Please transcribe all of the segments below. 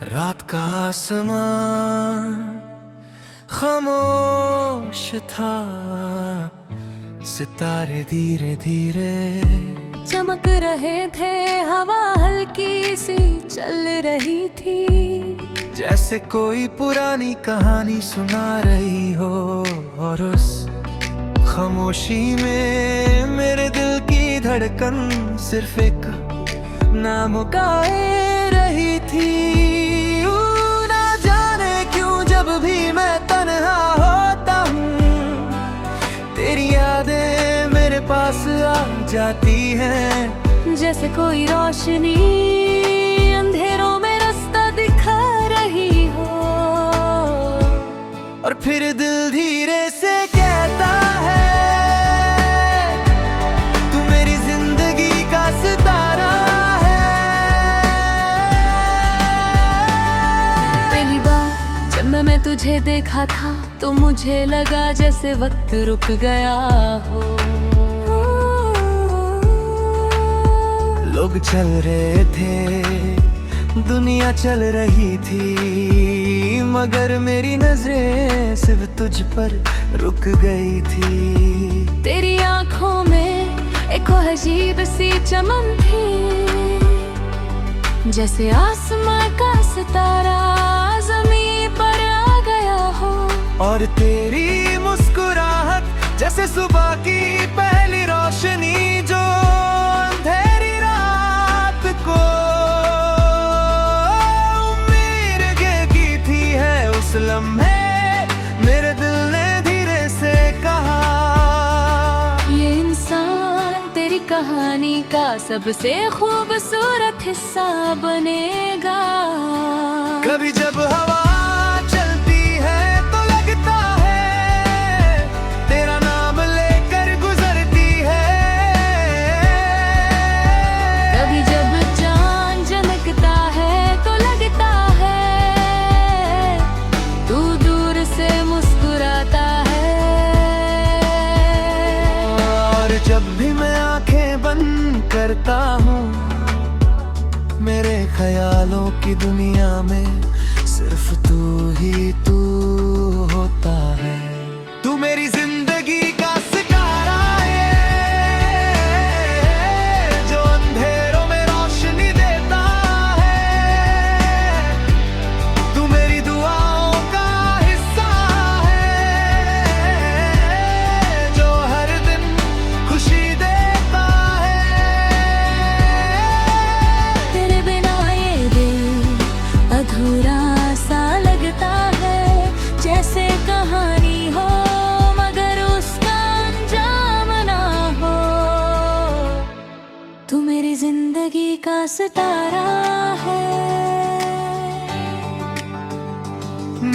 रात का आसमान खामोश था, सितारे धीरे धीरे चमक रहे थे, हवा हल्की सी चल रही थी। जैसे कोई पुरानी कहानी सुना रही हो, और उस खामोशी में मेरे दिल की धड़कन सिर्फ एक नाम गाए रही थी। ना जाने क्यों जब भी मैं तन्हा होता हूँ, तेरी यादें मेरे पास आ जाती हैं। जैसे कोई रोशनी अंधेरों में रास्ता दिखा रही हो, और फिर दिल धीरे से कहता है, तू मेरी जिंदगी का सितारा है। पहली बार जब मैं तुझे देखा था तो मुझे लगा जैसे वक्त रुक गया हो। लोग चल रहे थे, दुनिया चल रही थी, मगर मेरी नजरें सिर्फ तुझ पर रुक गई थी। तेरी आंखों में एक अजीब सी चमन थी, जैसे आसमां का सितारा जमीन पर आ गया हो। और तेरी मुस्कुराहट जैसे सुबह की पहली रोशनी, जो अंधेरी रात को उम्मीद की थी है। उस लम्हे मेरे दिल ने धीरे से कहा, ये इंसान तेरी कहानी का सबसे खूबसूरत हिस्सा बनेगा। कभी जब हवा चलती है तो लगता है तेरा नाम लेकर गुजरती है। कभी जब चांद चमकता है तो लगता है तू दूर से मुस्कुराता है। और जब भी मैं आंखें बंद करता हूँ, मेरे ख्यालों की दुनिया में सिर्फ तू ही तू होता है। तू मेरी जिंदगी का सितारा है, जो अंधेरों में रोशनी देता है। तू मेरी दुआओं का हिस्सा है, जो हर दिन खुशी देता है। तेरे बिना ये दिल अधूरा सा लगता है, जैसे कहानी हो मगर उसका अंजाम ना हो। तू मेरी जिंदगी का सितारा है।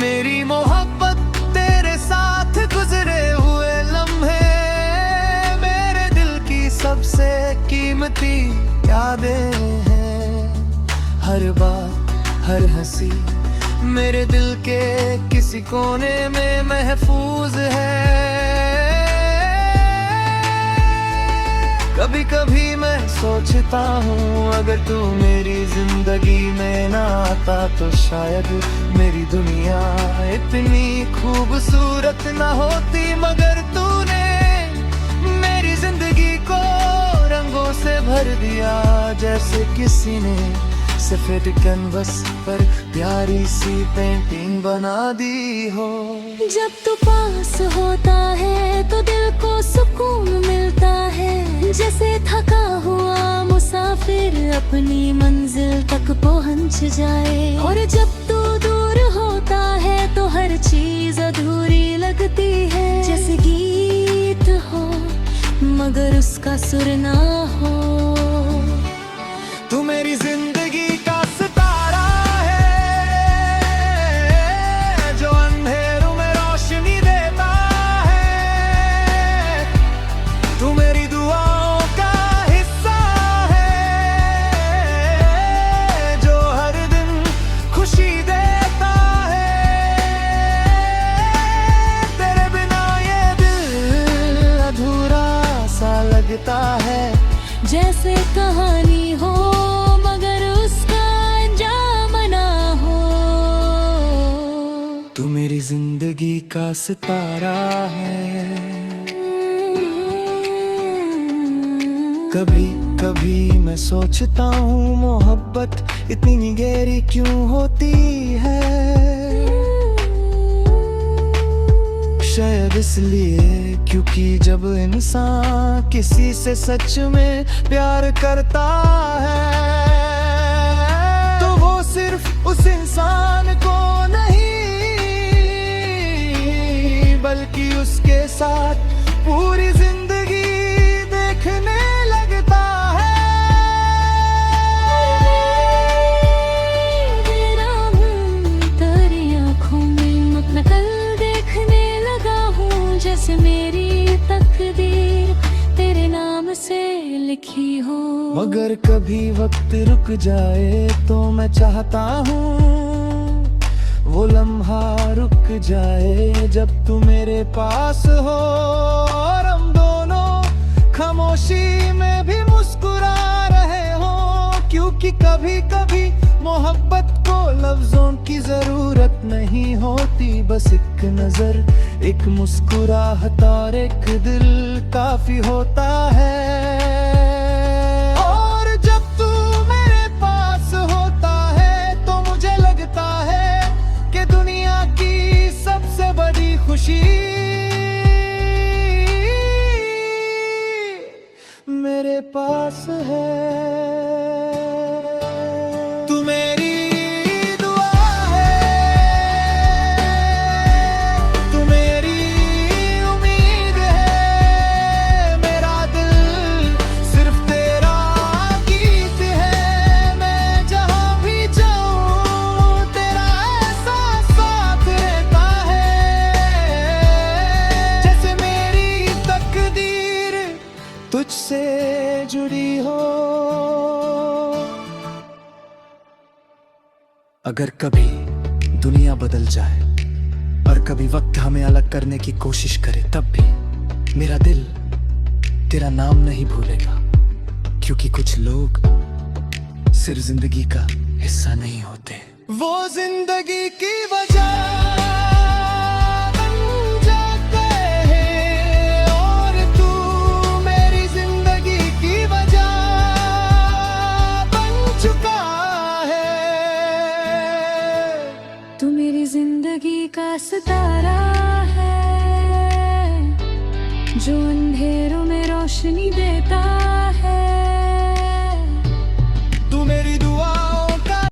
मेरी मोहब्बत तेरे साथ गुजरे हुए लम्हे, मेरे दिल की सबसे कीमती यादें हैं। हर बात हर हंसी मेरे दिल के किसी कोने में महफूज है। कभी कभी मैं सोचता हूँ, अगर तू मेरी जिंदगी में ना आता तो शायद मेरी दुनिया इतनी खूबसूरत ना होती। मगर तूने मेरी जिंदगी को रंगों से भर दिया, जैसे किसी ने सफेद कैनवस पर प्यारी सी पेंटिंग बना दी हो। जब तू पास होता है तो दिल को सुकून मिलता है, जैसे थका हुआ मुसाफिर अपनी मंजिल तक पहुंच जाए। और जब तू दूर होता है तो हर चीज अधूरी लगती है, जैसे गीत हो मगर उसका सुर ना हो। तू मेरी जिंदगी का सितारा है, जो अंधेरों में रोशनी देता है। तू मेरी दुआओं का हिस्सा है, जो हर दिन खुशी देता है। तेरे बिना ये दिल अधूरा सा लगता है, जैसे कहानी हो मगर उसका का सितारा है। कभी कभी मैं सोचता हूँ मोहब्बत इतनी गहरी क्यों होती है। शायद इसलिए क्योंकि जब इंसान किसी से सच में प्यार करता है तो वो सिर्फ उस इंसान को नहीं बल्कि उसके साथ पूरी जिंदगी देखने लगता है। मेरा हूँ तेरी आँखों में अपना कल देखने लगा हूँ, जैसे मेरी तकदीर तेरे नाम से लिखी हो। मगर कभी वक्त रुक जाए तो मैं चाहता हूँ वो लम्हा रुक जाए जब तू मेरे पास हो और हम दोनों खामोशी में भी मुस्कुरा रहे हो। क्योंकि कभी कभी मोहब्बत को लफ्जों की जरूरत नहीं होती, बस एक नजर, एक मुस्कुराहट और एक दिल काफी होता है। और जब तू मेरे पास होता है तो मुझे लगता है कि दुनिया की सबसे बड़ी खुशी मेरे पास है। तू मेरी दुआ है, तू मेरी उम्मीद है, मेरा दिल सिर्फ तेरा गीत है। मैं जहाँ भी जाऊँ तेरा एहसास साथ रहता है, जैसे मेरी तकदीर तुझसे जुड़ी हो। अगर कभी दुनिया बदल जाए और कभी वक्त हमें अलग करने की कोशिश करे तब भी मेरा दिल तेरा नाम नहीं भूलेगा। क्योंकि कुछ लोग सिर्फ जिंदगी का हिस्सा नहीं होते, वो जिंदगी की वजह बन जाते हैं। और तू मेरी जिंदगी की वजह बन चुका है। तू मेरी जिंदगी का सितारा है जो अंधेरों में रोशनी दे